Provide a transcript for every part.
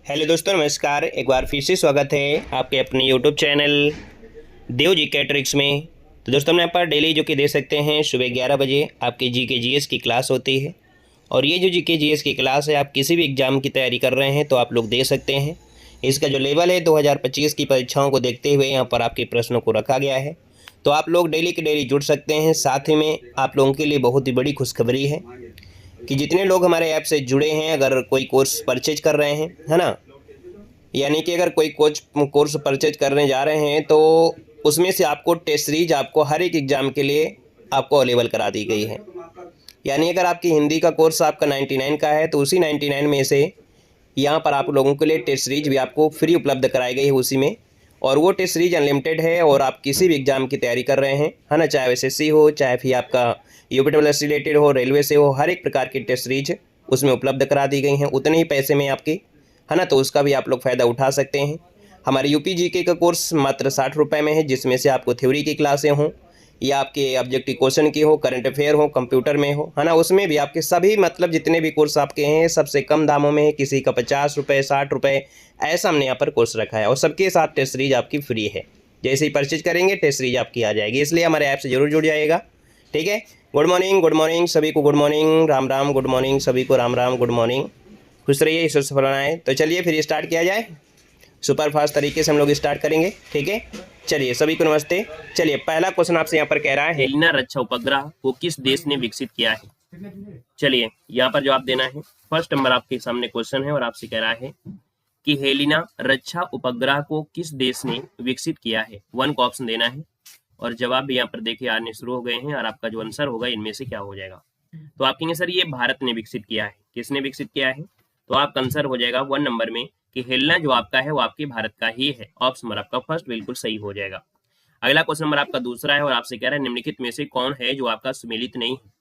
Hello दोस्तों, नमस्कार। एक बार फिर से स्वागत है आपके अपने यूट्यूब चैनल देव जी के ट्रिक्स में। तो दोस्तों, हम यहाँ पर डेली जो कि दे सकते हैं सुबह 11 बजे आपकी जी के जीएस की क्लास होती है। और ये जो जी के जीएस की क्लास है, आप किसी भी एग्ज़ाम की तैयारी कर रहे हैं तो आप लोग दे सकते हैं। इसका जो लेवल है 2025 की परीक्षाओं को देखते हुए यहाँ पर आपके प्रश्नों को रखा गया है। तो आप लोग डेली के डेली जुड़ सकते हैं। साथ ही में आप लोगों के लिए बहुत ही बड़ी खुशखबरी है कि जितने लोग हमारे ऐप से जुड़े हैं, अगर कोई कोर्स परचेज कर रहे हैं, है ना, यानी कि अगर कोई कोर्स परचेज करने जा रहे हैं तो उसमें से आपको टेस्ट सीरीज आपको हर एक एग्ज़ाम के लिए आपको अवेलेबल करा दी गई है। यानी अगर आपकी हिंदी का कोर्स आपका 99 का है तो उसी 99 में से यहाँ पर आप लोगों के लिए टेस्ट सीरीज भी आपको फ्री उपलब्ध कराई गई है उसी में। और वो टेस्ट सीरीज अनलिमिटेड है और आप किसी भी एग्ज़ाम की तैयारी कर रहे हैं, है ना, चाहे एसएससी हो, चाहे फिर आपका यूपीडब्ल्यूएस से रिलेटेड हो, रेलवे से हो, हर एक प्रकार की टेस्ट सीरीज उसमें उपलब्ध करा दी गई हैं उतने ही पैसे में आपकी, है ना। तो उसका भी आप लोग फ़ायदा उठा सकते हैं। हमारे यूपी जीके का कोर्स मात्र 60 रुपये में है, जिसमें से आपको थ्योरी की क्लासें हों या आपके ऑब्जेक्टिव क्वेश्चन की हो, करंट अफेयर हो, कंप्यूटर में हो, है ना, उसमें भी आपके सभी मतलब जितने भी कोर्स आपके हैं सबसे कम दामों में है। किसी का 50 रुपये, 60 रुपये, ऐसा हमने यहाँ पर कोर्स रखा है। और सबके साथ टेस्ट सीरीज आपकी फ्री है। जैसे ही परचेज करेंगे टेस्ट सीरीज आपकी आ जाएगी, इसलिए हमारे ऐप से जरूर जुड़ जाएगा। ठीक है। गुड मॉर्निंग सभी को, good morning, Ram Ram, good morning सभी को, राम राम, गुड मॉर्निंग। खुश रहिए, ईश्वर सफल बनाए। तो चलिए फिर स्टार्ट किया जाए। सुपर फास्ट तरीके से हम लोग स्टार्ट करेंगे। ठीक है, चलिए सभी को नमस्ते। चलिए पहला क्वेश्चन आपसे यहाँ पर कह रहा है, हेलिना रक्षा उपग्रह को किस देश ने विकसित किया है। चलिए यहाँ पर जवाब देना है। फर्स्ट नंबर आपके सामने क्वेश्चन है और आपसे कह रहा है कि हेलिना रक्षा उपग्रह को किस देश ने विकसित किया है। 1 का ऑप्शन देना है और जवाब भी यहाँ पर देखिए आने शुरू हो गए हैं और आपका जो आंसर होगा इनमें से क्या हो जाएगा। तो आप कहेंगे सर ये भारत ने विकसित किया है। किसने विकसित किया है? तो आपका आंसर हो जाएगा 1 नंबर में कि हेलिना जो आपका है वो आपके भारत का ही है। ऑप्शन नंबर आपका फर्स्ट बिल्कुल सही हो जाएगा। अगला क्वेश्चन नंबर आपका दूसरा है और आपसे कह रहा है निम्नलिखित में से कौन है जो आपका सुमेलित नहीं है।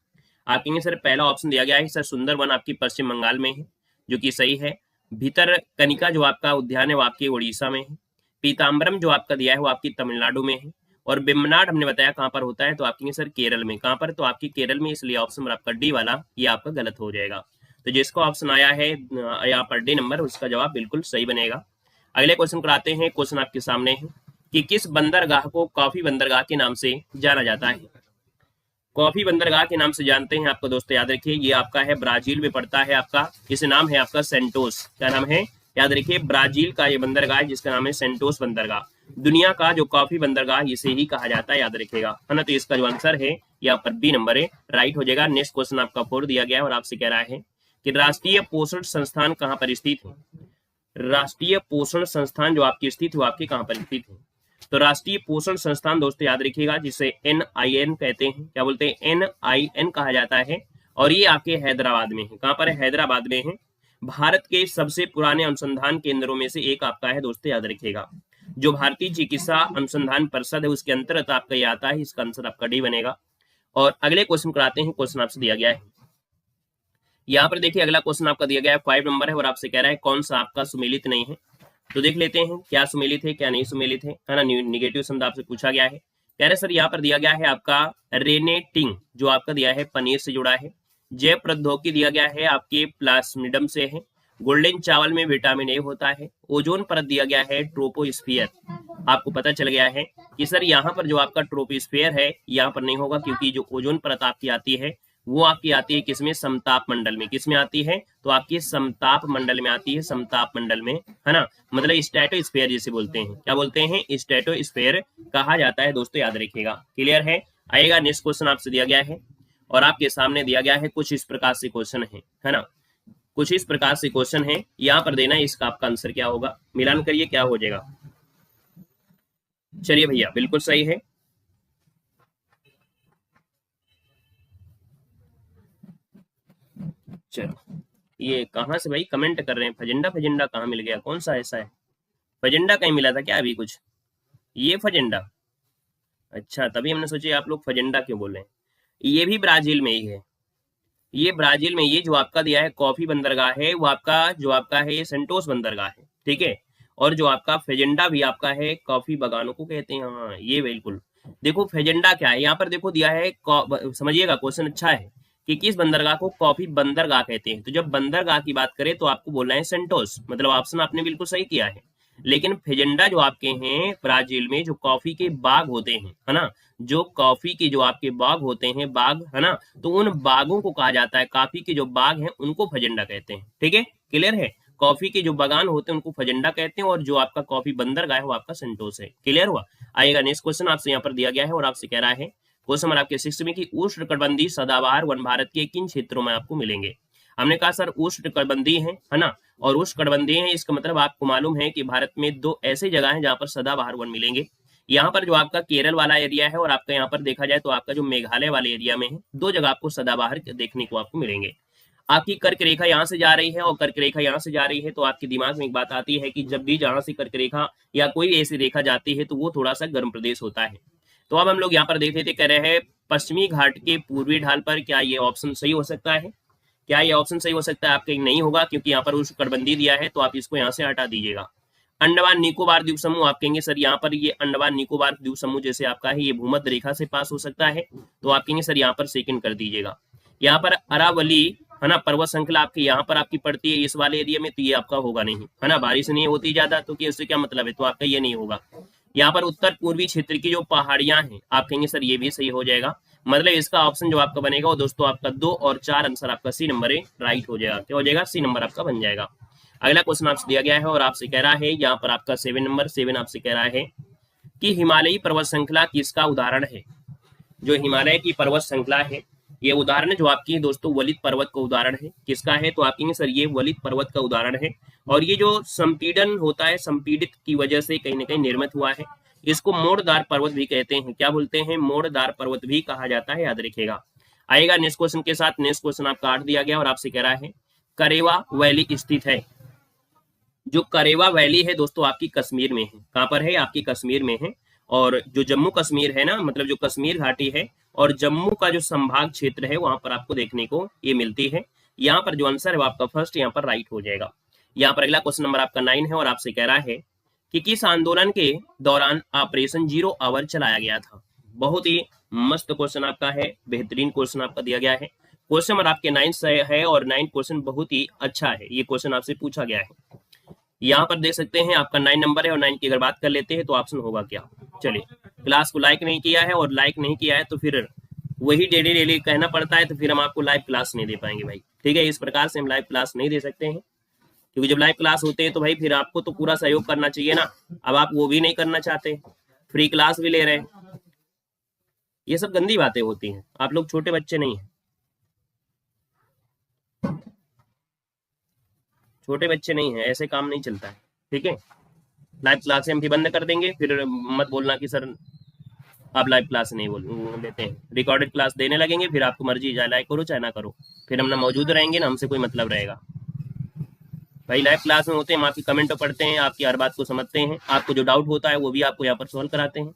आप कहेंगे सर पहला ऑप्शन दिया गया है सर सुंदरवन आपकी पश्चिम बंगाल में है, जो कि सही है। भीतर कनिका जो आपका उद्यान है वो आपकी उड़ीसा में है। पीताम्बरम जो आपका दिया है वो आपकी तमिलनाडु में है। और बेम्बनाड हमने बताया कहाँ पर होता है, तो आप कहेंगे सर केरल में। कहाँ पर? तो आपकी केरल में, इसलिए ऑप्शन नंबर आपका डी वाला ये आपका गलत हो जाएगा। तो जिसका ऑप्शन आया है यहाँ पर डी नंबर, उसका जवाब बिल्कुल सही बनेगा। अगले क्वेश्चन को आते हैं। क्वेश्चन आपके सामने है कि किस बंदरगाह को कॉफी बंदरगाह के नाम से जाना जाता है। कॉफी बंदरगाह के नाम से जानते हैं आपको दोस्तों, याद रखिए ये आपका है ब्राजील में पड़ता है आपका। इसे नाम है आपका सेंटोस। क्या नाम है? याद रखिए ब्राजील का ये बंदरगाह है जिसका नाम है सेंटोस बंदरगाह। दुनिया का जो कॉफी बंदरगाह इसे ही कहा जाता है, याद रखिएगा, है ना। तो इसका जो आंसर है यहाँ पर बी नंबर है, राइट हो जाएगा। नेक्स्ट क्वेश्चन आपका 4 दिया गया है और आपसे कह रहा है कि राष्ट्रीय पोषण संस्थान कहाँ पर स्थित है। राष्ट्रीय पोषण संस्थान जो आपकी स्थित है वो आपके कहाँ पर स्थित है। तो राष्ट्रीय पोषण संस्थान दोस्तों याद रखिएगा जिसे NIN कहते हैं। क्या बोलते हैं? NIN कहा जाता है। और ये आपके हैदराबाद में है। कहाँ पर है? हैदराबाद में है। भारत के सबसे पुराने अनुसंधान केंद्रों में से एक आपका है दोस्तों, याद रखिएगा। जो भारतीय चिकित्सा अनुसंधान परिषद है उसके अंतर्गत आपका ये आता है। इसका आंसर आपका डी बनेगा। और अगले क्वेश्चन कराते हैं। क्वेश्चन आपसे दिया गया है, यहाँ पर देखिए अगला क्वेश्चन आपका दिया गया है 5 नंबर है और आपसे कह रहा है कौन सा आपका सुमेलित नहीं है। तो देख लेते हैं क्या सुमेलित है क्या नहीं सुमेलित है ना। निगेटिव शब्द आपसे पूछा गया है। कह रहे सर यहाँ पर दिया गया है आपका रेनेटिंग जो आपका दिया है पनीर से जुड़ा है। जैव प्रौद्योगिकी दिया गया है आपके प्लाज्मिडम से है। गोल्डन चावल में विटामिन ए होता है। ओजोन परत दिया गया है ट्रोपोस्फियर। आपको पता चल गया है कि सर यहाँ पर जो आपका ट्रोपोस्फियर है यहाँ पर नहीं होगा, क्योंकि जो ओजोन परत आपकी आती है वो आपकी आती है किसमें? समताप मंडल में। किसमें आती है? तो आपकी समताप मंडल में आती है। समताप मंडल में, है ना, मतलब स्ट्रेटोस्फीयर जिसे बोलते हैं। क्या बोलते हैं? स्ट्रेटोस्फीयर कहा जाता है दोस्तों, याद रखिएगा। क्लियर है? आएगा नेक्स्ट क्वेश्चन आपसे दिया गया है और आपके सामने दिया गया है कुछ इस प्रकार से क्वेश्चन है ना। कुछ इस प्रकार से क्वेश्चन है, यहाँ पर देना है इसका आपका आंसर क्या होगा। मिलान करिए क्या हो जाएगा। चलिए भैया बिल्कुल सही है। चलो ये कहाँ से भाई कमेंट कर रहे हैं? फजेंडा फजेंडा कहाँ मिल गया? कौन सा ऐसा है? फजेंडा कहीं मिला था क्या अभी कुछ? ये फजेंडा, अच्छा तभी हमने सोचे आप लोग फजेंडा क्यों बोल रहे हैं। ये भी ब्राजील में ही है। ये ब्राजील में, ये जो आपका दिया है कॉफी बंदरगाह है वो आपका जो आपका है ये सेंटोस बंदरगाह है। ठीक है। और जो आपका फेजेंडा भी आपका है कॉफी बागानों को कहते हैं। हाँ ये बिल्कुल। देखो फेजेंडा क्या है यहाँ पर देखो दिया है, समझिएगा क्वेश्चन अच्छा है कि किस बंदरगाह को कॉफी बंदरगाह कहते हैं। तो जब बंदरगाह की बात करें तो आपको बोलना है सेंटोस, मतलब ऑप्शन आपने बिल्कुल सही किया है। लेकिन फेजेंडा जो आपके हैं ब्राजील में, जो कॉफी के बाग होते हैं, है ना, जो कॉफी के जो आपके बाग होते हैं, बाग, है ना, तो उन बागों को कहा जाता है, कॉफी के जो बाग हैं उनको फजेंडा कहते हैं। ठीक है, क्लियर है। कॉफी के जो बागान होते हैं उनको फजेंडा कहते हैं, और जो आपका कॉफी बंदरगाह है वो आपका सेंटोस है। क्लियर हुआ। आएगा नेक्स्ट क्वेश्चन आपसे यहाँ पर दिया गया है और आपसे कह रहा है क्वेश्चन नंबर आपके 6 में कि उष्णकटिबंधीय सदाबहार वन भारत के किन क्षेत्रों में आपको मिलेंगे। हमने कहा सर उष्णकटिबंधीय है ना, और उष्णकटिबंधीय है, इसका मतलब आपको मालूम है कि भारत में 2 ऐसी जगह हैं जहां पर सदाबहार वन मिलेंगे। यहाँ पर जो आपका केरल वाला एरिया है और आपका यहाँ पर देखा जाए तो आपका जो मेघालय वाले एरिया में है, 2 जगह आपको सदाबहार देखने को आपको मिलेंगे। आपकी कर्क रेखा यहाँ से जा रही है और कर्क रेखा यहाँ से जा रही है, तो आपके दिमाग में एक बात आती है कि जब भी जहां से कर्क रेखा या कोई ऐसी रेखा जाती है तो वो थोड़ा सा गर्म प्रदेश होता है। तो अब हम लोग यहाँ पर देख लेते, कह रहे हैं पश्चिमी घाट के पूर्वी ढाल पर, क्या ये ऑप्शन सही हो सकता है? क्या ये ऑप्शन सही हो सकता है? आपका नहीं होगा, क्योंकि यहाँ पर उष्णकटिबंधीय दिया है, तो आप इसको यहाँ से हटा दीजिएगा। अंडमान निकोबार द्वीप समूह, आप कहेंगे सर यहाँ पर ये अंडमान निकोबार द्वीप समूह जैसे आपका है ये भूमध्य रेखा से पास हो सकता है, तो आप कहेंगे सर यहाँ पर सेकंड कर दीजिएगा। यहाँ पर अरावली, है ना, पर्वत श्रृंखला आपकी यहाँ पर आपकी पड़ती है इस वाले एरिया में, तो ये आपका होगा नहीं, है ना, बारिश नहीं होती ज्यादा, तो उससे क्या मतलब है, तो आपका ये नहीं होगा। यहाँ पर उत्तर पूर्वी क्षेत्र की जो पहाड़ियां हैं, आप कहेंगे सर ये भी सही हो जाएगा। मतलब इसका ऑप्शन जो आपका बनेगा वो दोस्तों आपका 2 और 4 आंसर आपका सी नंबर राइट हो जाएगा। क्या हो जाएगा? सी नंबर आपका बन जाएगा। अगला क्वेश्चन आपसे दिया गया है और आपसे कह रहा है यहाँ पर आपका 7 नंबर 7 आपसे कह रहा है कि हिमालयी पर्वत श्रृंखला किसका उदाहरण है। जो हिमालय की पर्वत श्रृंखला है ये उदाहरण जो आपकी दोस्तों वलित पर्वत का उदाहरण है। किसका है? तो आप कहेंगे सर ये वलित पर्वत का उदाहरण है, और ये जो संपीड़न होता है, संपीड़ित की वजह से कहीं ना कहीं निर्मित हुआ है। इसको मोड़दार पर्वत भी कहते हैं। क्या बोलते हैं? मोड़दार पर्वत भी कहा जाता है, याद रखिएगा। आएगा नेक्स्ट क्वेश्चन के साथ। नेक्स्ट क्वेश्चन आपका 8 दिया गया और आपसे कह रहा है करेवा वैली स्थित है। जो करेवा वैली है दोस्तों आपकी कश्मीर में है। कहां पर है? आपकी कश्मीर में है। और जो जम्मू कश्मीर है ना, मतलब जो कश्मीर घाटी है और जम्मू का जो संभाग क्षेत्र है वहां पर आपको देखने को ये मिलती है। यहाँ पर जो आंसर है वो आपका फर्स्ट यहाँ पर राइट हो जाएगा। यहाँ पर अगला क्वेश्चन नंबर आपका 9 है और आपसे कह रहा है कि किस आंदोलन के दौरान ऑपरेशन 0 आवर चलाया गया था। बहुत ही मस्त क्वेश्चन आपका है, बेहतरीन क्वेश्चन आपका दिया गया है। क्वेश्चन नंबर आपके 9 से है और 9 क्वेश्चन बहुत ही अच्छा है। ये क्वेश्चन आपसे पूछा गया है। यहाँ पर देख सकते हैं आपका 9 नंबर है और 9 की अगर बात कर लेते हैं तो ऑप्शन होगा क्या। चलिए, क्लास को लाइक नहीं किया है और लाइक नहीं किया है तो फिर वही डेली डेली कहना पड़ता है, तो फिर हम आपको लाइव क्लास नहीं दे पाएंगे भाई। ठीक है, इस प्रकार से हम लाइव क्लास नहीं दे सकते हैं, क्योंकि जब लाइव क्लास होते हैं तो भाई फिर आपको तो पूरा सहयोग करना चाहिए ना। अब आप वो भी नहीं करना चाहते, फ्री क्लास भी ले रहे हैं, ये सब गंदी बातें होती हैं। आप लोग छोटे बच्चे नहीं हैं, छोटे बच्चे नहीं हैं, ऐसे काम नहीं चलता है। ठीक है, लाइव क्लास हम भी बंद कर देंगे, फिर मत बोलना कि सर आप लाइव क्लास नहीं बोल देते हैं। रिकॉर्डेड क्लास देने लगेंगे, फिर आपको मर्जी चाहे लाइक करो चाहे ना करो, फिर हम ना मौजूद रहेंगे ना हमसे कोई मतलब रहेगा। भाई लाइव क्लास में होते हैं, हम आपकी कमेंट पढ़ते हैं, आपकी हर बात को समझते हैं, आपको जो डाउट होता है वो भी आपको यहाँ पर सॉल्व कराते हैं।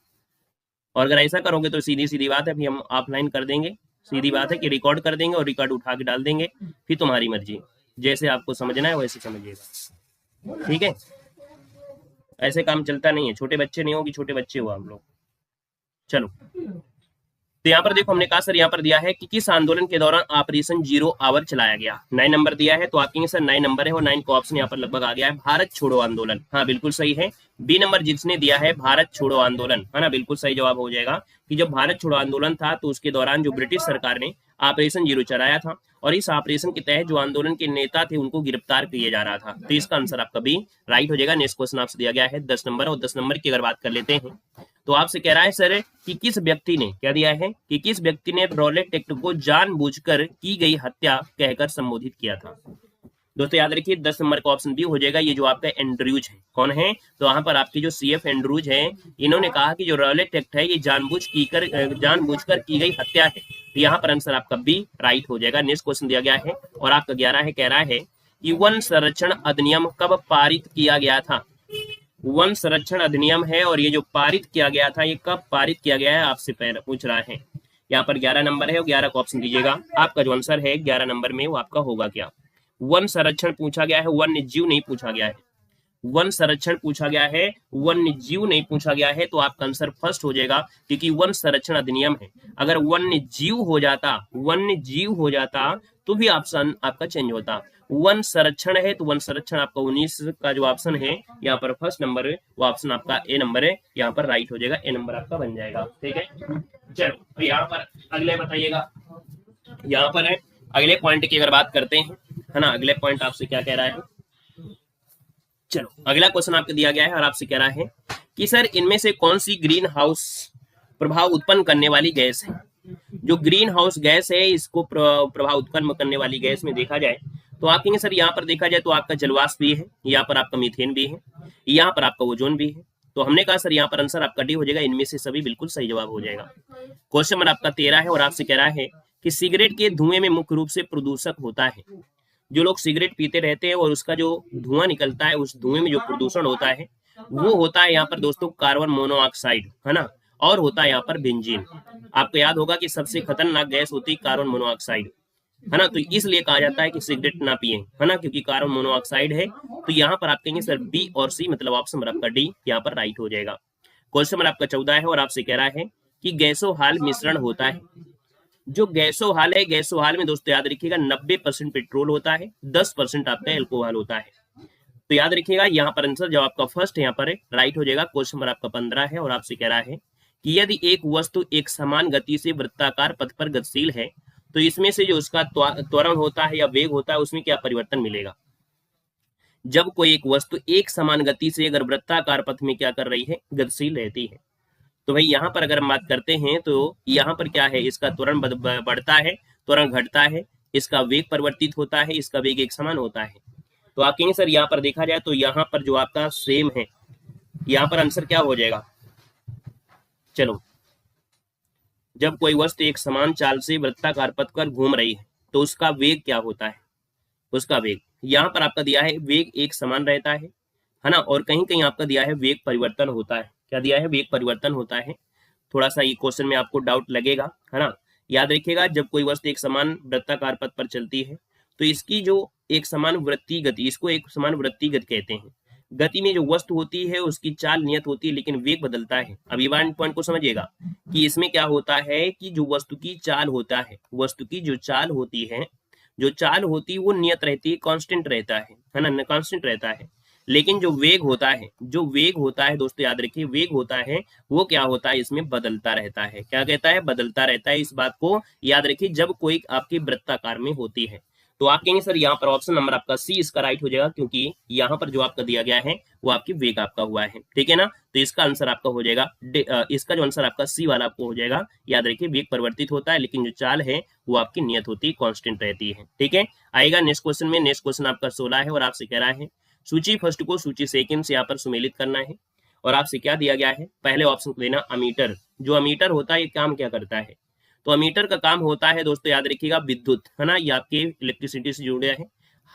और अगर ऐसा करोगे तो सीधी सीधी बात है, अभी हम ऑफलाइन कर देंगे। सीधी बात है कि रिकॉर्ड कर देंगे और रिकॉर्ड उठा के डाल देंगे, फिर तुम्हारी मर्जी, जैसे आपको समझना है वैसे समझिएगा। ठीक है, ऐसे काम चलता नहीं है। छोटे बच्चे नहीं हो कि छोटे बच्चे हो आप लोग। चलो, तो यहाँ पर देखो हमने कहा सर यहाँ पर दिया है कि किस आंदोलन के दौरान ऑपरेशन 0 आवर चलाया गया। 9 नंबर दिया है, तो आप कहेंगे सर 9 नंबर है और 9 का ऑप्शन यहाँ पर लगभग आ गया है, भारत छोड़ो आंदोलन। हाँ बिल्कुल सही है। बी नंबर जिसने दिया है भारत छोड़ो आंदोलन, है ना, बिल्कुल सही जवाब हो जाएगा कि जब भारत छोड़ो आंदोलन था तो उसके दौरान जो ब्रिटिश सरकार ने ऑपरेशन 0 चलाया था, और इस ऑपरेशन के तहत जो आंदोलन के नेता थे उनको गिरफ्तार किया जा रहा था। तो इसका आंसर आपका भी राइट हो जाएगा। नेक्स्ट क्वेश्चन आपसे दिया गया है 10 नंबर, और 10 नंबर की अगर बात कर लेते हैं तो आपसे कह रहा है सर कि किस व्यक्ति ने, क्या दिया है कि किस व्यक्ति ने रॉलेट एक्ट को जानबूझकर की गई हत्या कहकर संबोधित किया था। दोस्तों याद रखिए 10 नंबर का ऑप्शन बी हो जाएगा, ये जो आपका एंड्रयूज है। कौन है? तो वहां पर आपकी जो सीएफ एंड्रयूज है, इन्होंने कहा कि जो रॉलेट एक्ट है ये जानबूझकर की गई हत्या है। तो यहाँ पर आंसर आपका बी राइट हो जाएगा। नेक्स्ट क्वेश्चन दिया गया है और आपका 11 है, कह रहा है कि वन संरक्षण अधिनियम कब पारित किया गया था। वन संरक्षण अधिनियम है और ये जो पारित किया गया था ये कब पारित किया गया है आपसे पूछ रहा है। यहाँ पर 11 नंबर है और 11 का ऑप्शन दीजिएगा। आपका जो आंसर है 11 नंबर में वो आपका होगा क्या। वन संरक्षण पूछा गया है, वन्य जीव नहीं पूछा गया है। वन संरक्षण पूछा गया है, वन्य जीव नहीं पूछा गया है, तो आपका आंसर फर्स्ट हो जाएगा, क्योंकि वन संरक्षण अधिनियम है। अगर वन्य जीव हो जाता तो भी ऑप्शन आपका चेंज होता। वन संरक्षण है तो वन संरक्षण आपका 19 का जो ऑप्शन है यहाँ पर फर्स्ट नंबर है, वो ऑप्शन आपका ए नंबर है, यहाँ पर राइट हो जाएगा, ए नंबर आपका बन जाएगा। ठीक है, चलो तो यहाँ पर अगले बताइएगा, यहाँ पर है अगले पॉइंट की अगर बात करते हैं, है ना, अगले पॉइंट आपसे क्या कह रहा है। चलो अगला क्वेश्चन आपको दिया गया है और आपसे कह रहा है कि सर इनमें से कौन सी ग्रीन हाउस प्रभाव उत्पन्न करने वाली गैस है। जो ग्रीन हाउस गैस है, इसको प्रभाव उत्पन्न करने वाली गैस में देखा जाए तो आप कहेंगे सर यहाँ पर देखा जाए तो आपका जलवाष्प भी है, यहाँ पर आपका मीथेन भी है, यहाँ पर आपका ओजोन भी है। तो हमने कहा सर यहाँ पर आंसर आपका डी हो जाएगा, इनमें से सभी बिल्कुल सही जवाब हो जाएगा। क्वेश्चन नंबर आपका 13 है और आपसे कह रहा है कि सिगरेट के धुएं में मुख्य रूप से प्रदूषक होता है। जो लोग सिगरेट पीते रहते हैं और उसका जो धुआं निकलता है, उस धुएं में जो प्रदूषण होता है वो होता है यहाँ पर दोस्तों कार्बन मोनोऑक्साइड, है ना, और होता है यहाँ पर बेंजीन। आपको याद होगा कि सबसे खतरनाक गैस होती है कार्बन मोनोऑक्साइड, है ना, तो इसलिए कहा जाता है कि सिगरेट ना पिए, है ना, क्योंकि कार्बन मोनोऑक्साइड है। तो यहाँ पर आप कहेंगे सर बी और सी, मतलब ऑप्शन नंबर आपका डी यहाँ पर राइट हो जाएगा। क्वेश्चन नंबर आपका 14 है और आपसे कह रहा है कि गैसोहाल मिश्रण होता है। जो गैसोहाल है, गैसोहाल में दोस्तों याद रखिएगा 90% पेट्रोल होता है, 10% आपका एल्कोहल होता है। तो याद रखिएगा यहाँ पर आंसर जो आपका फर्स्ट यहाँ पर राइट हो जाएगा। क्वेश्चन नंबर आपका 15 है और आपसे कह रहा है कि यदि एक वस्तु एक समान गति से वृत्ताकार पथ पर गतिशील है तो इसमें से जो उसका त्वरण होता है या वेग होता है उसमें क्या परिवर्तन मिलेगा। जब कोई एक वस्तु एक समान गति से अगर वृत्ताकार पथ में क्या कर रही है, गतिशील रहती है, तो भाई यहाँ पर अगर हम बात करते हैं तो यहाँ पर क्या है, इसका त्वरण बढ़ता है, त्वरण घटता है, इसका वेग परिवर्तित होता है, इसका वेग एक समान होता है। तो आप कहेंगे सर यहाँ पर देखा जाए तो यहाँ पर जो आपका सेम है, यहाँ पर आंसर क्या हो जाएगा। चलो, जब कोई वस्तु एक समान चाल से वृत्ताकार पथ पर घूम रही है तो उसका वेग क्या होता है, उसका वेग यहाँ पर आपका दिया है वेग एक समान रहता है ना, और कहीं कहीं आपका दिया है वेग परिवर्तन होता है। क्या दिया है, वेग परिवर्तन होता है। थोड़ा सा ये क्वेश्चन में आपको डाउट लगेगा, है ना। याद रखिएगा जब कोई वस्तु एक समान वृत्ताकार पथ पर चलती है तो इसकी जो एक समान वृत्तीय गति, इसको एक समान वृत्तीय गति कहते हैं। गति में जो वस्तु होती है उसकी चाल नियत होती है लेकिन वेग बदलता है। अब ये पॉइंट को समझिएगा कि इसमें क्या होता है कि जो वस्तु की चाल होता है, वस्तु की जो चाल होती है, जो चाल होती है वो नियत रहती है, कांस्टेंट रहता है ना, कांस्टेंट रहता है। लेकिन जो वेग होता है, जो वेग होता है दोस्तों याद रखिए, वेग होता है वो क्या होता है, इसमें बदलता रहता है। क्या कहता है, बदलता रहता है। इस बात को याद रखिए जब कोई आपकी वृत्ताकार में होती है। तो आप कहेंगे सर यहाँ पर ऑप्शन नंबर आपका सी इसका राइट हो जाएगा, क्योंकि यहाँ पर जो आपका दिया गया है वो आपकी वेग आपका हुआ है। ठीक है ना, तो इसका आंसर आपका हो जाएगा, इसका जो आंसर आपका सी वाला आपको हो जाएगा। याद रखिए वेग परिवर्तित होता है लेकिन जो चाल है वो आपकी नियत होती है, कांस्टेंट रहती है। ठीक है, आएगा नेक्स्ट क्वेश्चन में। नेक्स्ट क्वेश्चन आपका 16 है और आपसे कह रहा है सूची फर्स्ट को सूची सेकंड से यहाँ पर सुमेलित करना है। और आपसे क्या दिया गया है, पहले ऑप्शन को देना अमीटर। जो अमीटर होता है ये काम क्या करता है, तो अमीटर का काम होता है दोस्तों याद रखिएगा विद्युत, है ना, ये आपके इलेक्ट्रिसिटी से जुड़े हैं।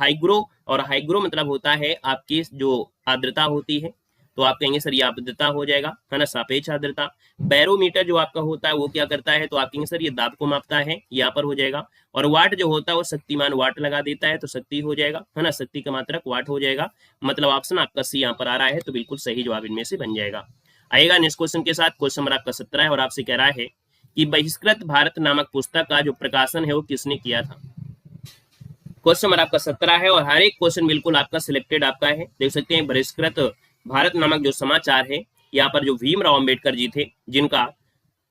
हाइग्रो, और हाइग्रो मतलब होता है आपकी जो आर्द्रता होती है, तो आप कहेंगे सर ये आर्द्रता हो जाएगा, है ना, सापेक्ष आर्द्रता। बैरोमीटर जो आपका होता है वो क्या करता है, तो आप कहेंगे सर ये दाब को मापता है, यहाँ पर हो जाएगा। और वाट जो होता है वो शक्तिमान वाट लगा देता है, तो शक्ति हो जाएगा, है ना, शक्ति का मात्रक वाट हो जाएगा। मतलब ऑप्शन आपका सी यहाँ पर आ रहा है, तो बिल्कुल सही जवाब इनमें से बन जाएगा। आएगा नेक्स्ट क्वेश्चन के साथ। क्वेश्चन नंबर आपका 17 है और आपसे कह रहा है कि बहिष्कृत भारत नामक पुस्तक का जो प्रकाशन है वो किसने किया था। क्वेश्चन नंबर आपका 17 है और हर एक क्वेश्चन बिल्कुल आपका सिलेक्टेड आपका है। देख सकते हैं बहिष्कृत भारत नामक जो समाचार है, यहाँ पर जो भीमराव अंबेडकर जी थे, जिनका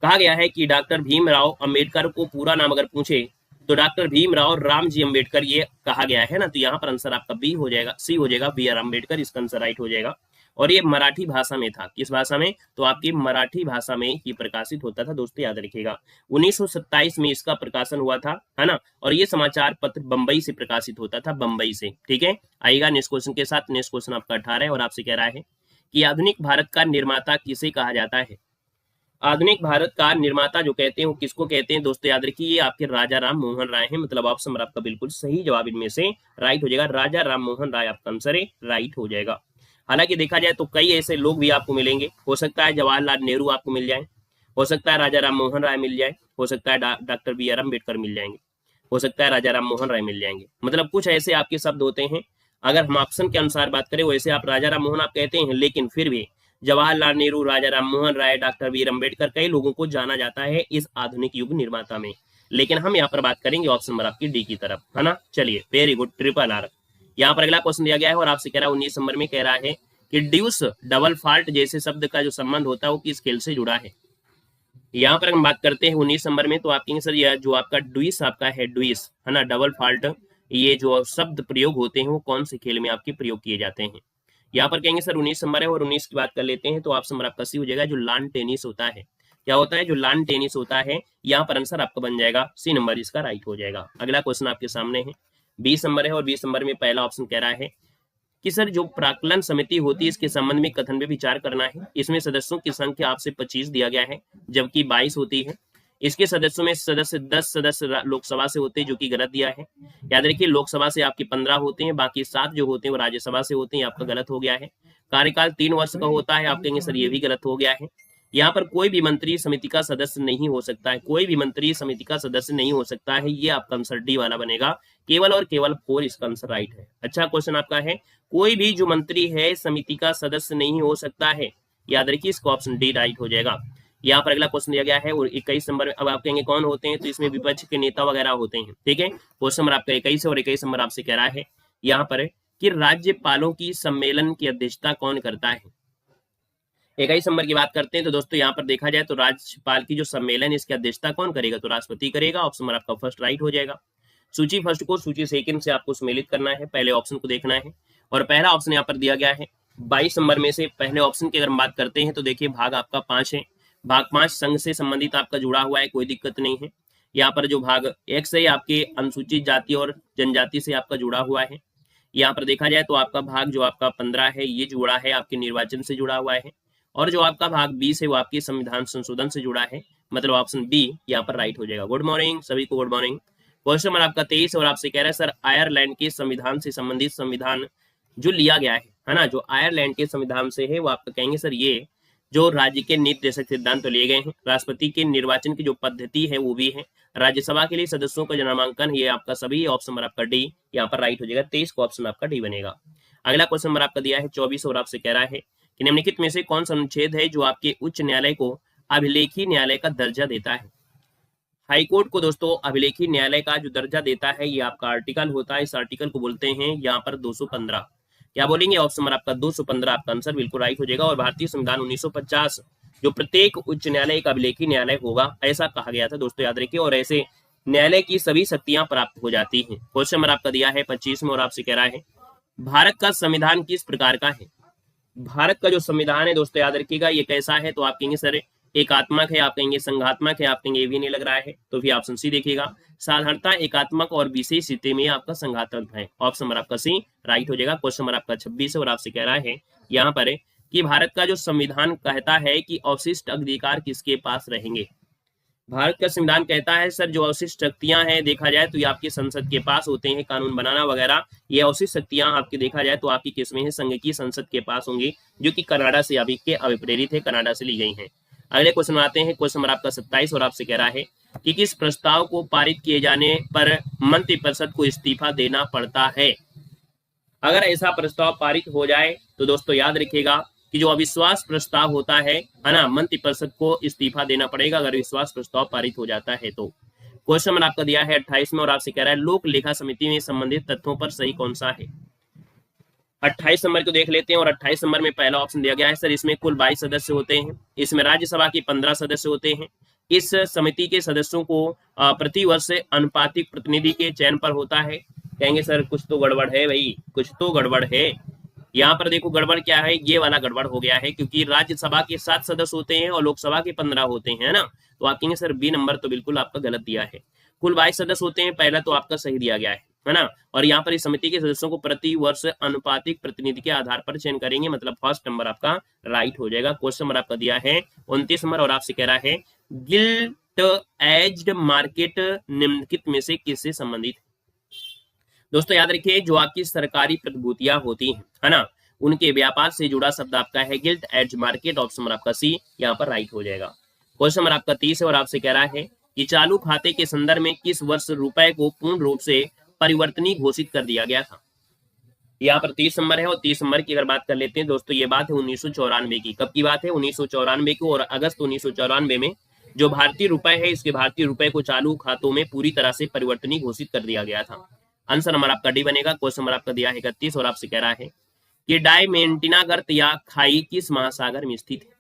कहा गया है कि डॉक्टर भीमराव अंबेडकर को पूरा नाम अगर पूछे तो डॉक्टर भीमराव रामजी अंबेडकर ये कहा गया है ना, तो यहाँ पर आंसर आपका बी हो जाएगा, सी हो जाएगा, बी आर अंबेडकर इसका आंसर राइट हो जाएगा। और ये मराठी भाषा में था। किस भाषा में, तो आपकी मराठी भाषा में ये प्रकाशित होता था दोस्तों, याद रखिएगा। 1927 में इसका प्रकाशन हुआ था, है ना, और ये समाचार पत्र बंबई से प्रकाशित होता था, बंबई से। ठीक है, आइएगा नेक्स्ट क्वेश्चन के साथ। नेक्स्ट क्वेश्चन आपका 18 है और आपसे कह रहा है कि आधुनिक भारत का निर्माता किसे कहा जाता है। आधुनिक भारत का निर्माता जो कहते हैं वो किसको कहते हैं दोस्तों, याद रखिए ये आपके राजा राम मोहन राय हैं। मतलब ऑप्शन नंबर आपका बिल्कुल सही जवाब इनमें से राइट हो जाएगा, राजा राम मोहन राय आपका आंसर है, राइट हो जाएगा। हालांकि देखा जाए तो कई ऐसे लोग भी आपको मिलेंगे, हो सकता है जवाहरलाल नेहरू आपको मिल जाए, हो सकता है राजा राम मोहन राय मिल जाए, हो सकता है डॉक्टर बी आर अम्बेडकर मिल जाएंगे, हो सकता है राजा राम मोहन राय मिल जाएंगे। मतलब कुछ ऐसे आपके शब्द होते हैं अगर हम ऑप्शन के अनुसार बात करें, वैसे आप राजा राम मोहन आप कहते हैं, लेकिन फिर भी जवाहरलाल नेहरू, राजा Ram Mohan Roy, doctor B are Ambedkar, कई लोगों को जाना जाता है इस आधुनिक युग निर्माता में। लेकिन हम यहाँ पर बात करेंगे ऑप्शन नंबर आपकी डी की तरफ, है ना। चलिए, वेरी गुड, ट्रिपल आर। यहाँ पर अगला क्वेश्चन दिया गया है और आपसे कह रहा है 19 नंबर में कह रहा है कि ड्यूस डबल फॉल्ट जैसे शब्द का जो संबंध होता है वो किस खेल से जुड़ा है। यहाँ पर हम बात करते हैं 19 नंबर में, तो आप कहेंगे सर यह जो आपका ड्यूस आपका है, ड्यूस है ना, डबल फॉल्ट, ये जो शब्द प्रयोग होते हैं वो कौन से खेल में आपके प्रयोग किए जाते हैं। यहाँ पर कहेंगे सर 19 नंबर है और 19 की बात कर लेते हैं, तो ऑप्शन नंबर आपका सी हो जाएगा, जो लॉन टेनिस होता है। क्या होता है, जो लॉन टेनिस होता है। यहाँ पर आंसर आपका बन जाएगा सी नंबर, इसका राइट हो जाएगा। अगला क्वेश्चन आपके सामने है, 20 नंबर है और 20 नंबर में पहला ऑप्शन कह रहा है कि सर जो प्राक्कलन समिति होती है इसके संबंध में कथन में विचार करना है। इसमें सदस्यों की संख्या आपसे 25 दिया गया है, जबकि 22 होती है। इसके सदस्यों में सदस्य 10 सदस्य लोकसभा से होते हैं, जो कि गलत दिया है। याद रखिए, लोकसभा से आपके 15 होते हैं, बाकी 7 जो होते हैं वो राज्यसभा से होते हैं, आपका गलत हो गया है। कार्यकाल 3 वर्ष का होता है, आप कहेंगे सर ये भी गलत हो गया है। यहाँ पर कोई भी मंत्री समिति का सदस्य नहीं हो सकता है, कोई भी मंत्री समिति का सदस्य नहीं हो सकता है, ये आपका आंसर डी वाला बनेगा। केवल और केवल 4 इसका आंसर राइट है। अच्छा क्वेश्चन आपका है, कोई भी जो मंत्री है समिति का सदस्य नहीं हो सकता है, याद रखिए इसका ऑप्शन डी राइट हो जाएगा। यहाँ पर अगला क्वेश्चन दिया गया है और 21 नंबर में, अब आप कहेंगे कौन होते हैं, तो इसमें विपक्ष के नेता वगैरह होते हैं, ठीक है। क्वेश्चन नंबर आपका 21 और 21 नंबर आपसे कह रहा है यहाँ पर कि राज्यपालों की सम्मेलन की अध्यक्षता कौन करता है। 21 नंबर की बात करते हैं, तो दोस्तों यहाँ पर देखा जाए तो राज्यपाल की जो सम्मेलन है इसकी अध्यक्षता कौन करेगा, तो राष्ट्रपति करेगा। ऑप्शन नंबर आपका फर्स्ट राइट हो जाएगा। सूची फर्स्ट को सूची सेकंड से आपको सम्मिलित करना है, पहले ऑप्शन को देखना है और पहला ऑप्शन यहाँ पर दिया गया है 22 नंबर में से पहले ऑप्शन की अगर हम बात करते हैं तो देखिए भाग आपका 5 है। भाग 5 संघ से संबंधित आपका जुड़ा हुआ है, कोई दिक्कत नहीं है। यहाँ पर जो भाग 1 से आपके अनुसूचित जाति और जनजाति से आपका जुड़ा हुआ है। यहाँ पर देखा जाए तो आपका भाग जो आपका 15 है ये जुड़ा है आपके निर्वाचन से जुड़ा हुआ है, और जो आपका भाग 20 है वो आपके संविधान संशोधन से जुड़ा है, मतलब ऑप्शन बी यहाँ पर राइट हो जाएगा। गुड मॉर्निंग सभी को, गुड मॉर्निंग। क्वेश्चन नंबर आपका 23 और आपसे कह रहा है सर आयरलैंड के संविधान से संबंधित संविधान जो लिया गया है ना, जो आयरलैंड के संविधान से है वो आपका कहेंगे सर ये जो राज्य के नीति निर्देशक सिद्धांत तो लिए गए हैं, राष्ट्रपति के निर्वाचन की जो पद्धति है वो भी है, राज्यसभा के लिए सदस्यों का जो नामांकन ये आपका सभी, ऑप्शन नंबर आपका डी यहाँ पर राइट हो जाएगा। 23 को ऑप्शन आपका डी बनेगा। अगला क्वेश्चन नंबर आपका दिया है 24 और आपसे कह रहा है कि निम्नलिखित में से कौन सा अनुच्छेद है जो आपके उच्च न्यायालय को अभिलेखी न्यायालय का दर्जा देता है। हाईकोर्ट को दोस्तों अभिलेखी न्यायालय का जो दर्जा देता है ये आपका आर्टिकल होता है, इस आर्टिकल को बोलते हैं यहाँ पर 215। क्या बोलेंगे, ऑप्शन नंबर आपका 215 आपका आंसर बिल्कुल राइट हो जाएगा। और भारतीय संविधान 1950 जो प्रत्येक उच्च न्यायालय एक अभिलेखी न्यायालय होगा ऐसा कहा गया था दोस्तों, याद रखिए। और ऐसे न्यायालय की सभी शक्तियां प्राप्त हो जाती हैं। क्वेश्चन नंबर आपका दिया है 25 में और आपसे कह रहा है भारत का संविधान किस प्रकार का है। भारत का जो संविधान है दोस्तों याद रखिएगा ये कैसा है, तो आप कहेंगे सर एकात्मक है, आप कहेंगे संघात्मक है, आप कहेंगे ये भी नहीं लग रहा है, तो फिर ऑप्शन सी देखिएगा। साधारणता एकात्मक और विशेष स्थिति में आपका संघात्मक है, ऑप्शन नंबर आपका सी राइट हो जाएगा। क्वेश्चन नंबर आपका 26 और आपसे कह रहा है यहाँ पर कि भारत का जो संविधान कहता है कि अवशिष्ट अधिकार किसके पास रहेंगे। भारत का संविधान कहता है सर जो अवशिष्ट शक्तियां हैं देखा जाए तो ये आपकी संसद के पास होते हैं, कानून बनाना वगैरह, ये अवशिष्ट शक्तियां आपके देखा जाए तो आपकी किसमें है, संघ की संसद के पास होंगी, जो कि कनाडा से अभी के अभिप्रेरित है, कनाडा से ली गई हैं। अगले क्वेश्चन आते हैं, क्वेश्चन नंबर आपका 27 और आपसे कह रहा है कि किस प्रस्ताव को पारित किए जाने पर मंत्रिपरिषद को इस्तीफा देना पड़ता है। अगर ऐसा प्रस्ताव पारित हो जाए तो दोस्तों याद रखिएगा कि जो अविश्वास प्रस्ताव होता है ना, मंत्रिपरिषद को इस्तीफा देना पड़ेगा अगर विश्वास प्रस्ताव पारित हो जाता है तो। क्वेश्चन नंबर आपका दिया है 28 में और आपसे कह रहा है लोक लेखा समिति में संबंधित तथ्यों पर सही कौन सा है। 28 नंबर को देख लेते हैं और 28 नंबर में पहला ऑप्शन दिया गया है सर इसमें कुल 22 सदस्य होते हैं, इसमें राज्यसभा के 15 सदस्य होते हैं। इस समिति के सदस्यों को प्रति वर्ष अनुपातिक प्रतिनिधि के चयन पर होता है। कहेंगे सर कुछ तो गड़बड़ है भाई, कुछ तो गड़बड़ है। यहाँ पर देखो गड़बड़ क्या है, ये वाला गड़बड़ हो गया है, क्योंकि राज्यसभा के 7 सदस्य होते हैं और लोकसभा के 15 होते हैं ना, तो आप कहेंगे सर बी नंबर तो बिल्कुल आपका गलत दिया है। कुल 22 सदस्य होते हैं, पहला तो आपका सही दिया गया है ना। और यहाँ पर इस समिति के सदस्यों को प्रति वर्ष अनुपातिक प्रतिनिधि के आधार पर चयन करेंगे, मतलब फर्स्ट नंबर आपका राइट हो जाएगा। क्वेश्चन नंबर आपका दिया है 29 नंबर और आपसे कह रहा है गिल्ट एज्ड मार्केट निम्नलिखित में से किससे संबंधित है। दोस्तों याद रखिए जो आपकी सरकारी प्रतिभूतियां होती हैं है ना, उनके व्यापार से जुड़ा शब्द आपका है gilt edge market, option number आपका सी यहाँ पर राइट हो जाएगा। क्वेश्चन नंबर आपका 30 है और आपसे कह रहा है कि चालू खाते के संदर्भ में किस वर्ष रुपए को पूर्ण रूप से परिवर्तनीय घोषित कर दिया गया था। यहाँ पर 30 नंबर है, और 30 नंबर की अगर बात कर लेते हैं दोस्तों, ये बात है 1994 की। कब की बात है? 1994 की। और अगस्त 1994 में जो भारतीय रुपए है, इसके भारतीय रुपए को चालू खातों में पूरी तरह से परिवर्तनीय घोषित कर दिया गया था। आंसर नंबर आपका डी बनेगा। क्वेश्चन नंबर आपका दिया है 31, और आपसे कह रहा है कि डायमेंटिना गर्त या खाई किस महासागर में स्थित है?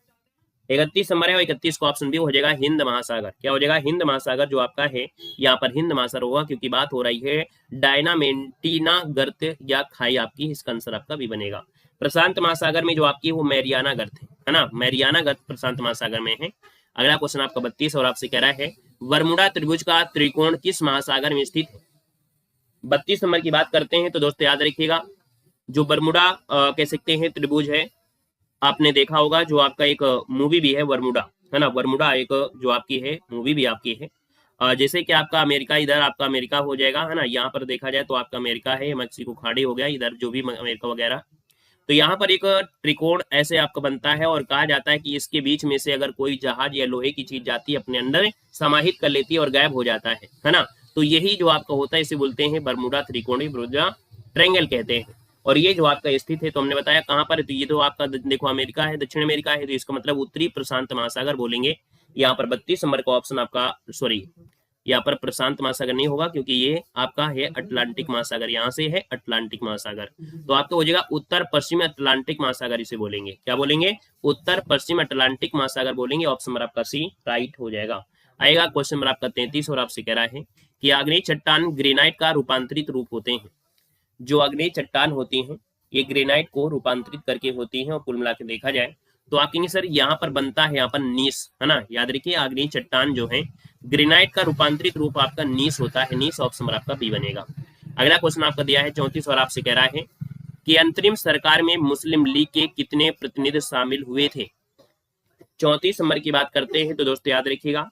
31 नंबर है, और 31 को ऑप्शन बी हो जाएगा हिंद महासागर। क्या हो जाएगा? हिंद महासागर जो आपका है यहाँ पर हिंद महासागर होगा, क्योंकि बात हो रही है डायनामेंटिना गर्त या खाई आपकी, इसका आंसर आपका भी बनेगा। प्रशांत महासागर में जो आपकी वो मैरियाना गर्त है ना, मैरियाना गर्त प्रशांत महासागर में है। अगला क्वेश्चन आपका 32, और आपसे कह रहा है बरमुडा त्रिभुज का त्रिकोण किस महासागर में स्थित है? 32 नंबर की बात करते हैं तो दोस्तों याद रखिएगा, जो बरमुडा कह सकते हैं त्रिभुज है, आपने देखा होगा, जो आपका एक मूवी भी है बरमुडा, है ना, बरमुडा एक जो आपकी है मूवी भी आपकी है। जैसे कि आपका अमेरिका, इधर आपका अमेरिका हो जाएगा, है ना, यहाँ पर देखा जाए तो आपका अमेरिका है, मैक्सिको खाड़ी हो गया इधर, जो भी अमेरिका वगैरह। तो यहाँ पर एक त्रिकोण ऐसे आपका बनता है, और कहा जाता है कि इसके बीच में से अगर कोई जहाज या लोहे की चीज जाती है, अपने अंदर समाहित कर लेती है और गायब हो जाता है ना, तो यही जो आपका होता है इसे बोलते हैं बरमुडा त्रिकोणीय बरमुडा ट्रायंगल कहते हैं। और ये जो आपका स्थित है, तो हमने बताया कहाँ पर है, तो ये तो आपका देखो अमेरिका है, दक्षिण अमेरिका है, तो इसका मतलब उत्तरी प्रशांत महासागर बोलेंगे। यहाँ पर 32 नंबर का ऑप्शन आपका, सॉरी यहाँ पर प्रशांत महासागर नहीं होगा, क्योंकि ये आपका है अटलांटिक महासागर, यहाँ से है अटलांटिक महासागर। तो आपका हो जाएगा उत्तर पश्चिम अटलांटिक महासागर, इसे बोलेंगे। क्या बोलेंगे? उत्तर पश्चिम अटलांटिक महासागर बोलेंगे। ऑप्शन नंबर आपका सी राइट हो जाएगा। आएगा क्वेश्चन नंबर आपका 33, और आपसे कह रहा है कि आग्नेय चट्टान ग्रेनाइट का रूपांतरित रूप होते हैं। जो आग्नेय चट्टान होती हैं ये ग्रेनाइट को रूपांतरित करके होती हैं, और कुल मिला के देखा जाए तो आप कहेंगे सर यहाँ पर बनता है यहाँ पर नीस, है ना, याद रखिए आग्नेय चट्टान जो है ग्रेनाइट का रूपांतरित रूप आपका नीस होता है, नीस। ऑप्शन नंबर आपका बी बनेगा। अगला क्वेश्चन आपका दिया है 34, और आपसे कह रहा है कि अंतरिम सरकार में मुस्लिम लीग के कितने प्रतिनिधि शामिल हुए थे? 34 नंबर की बात करते हैं तो दोस्तों याद रखिएगा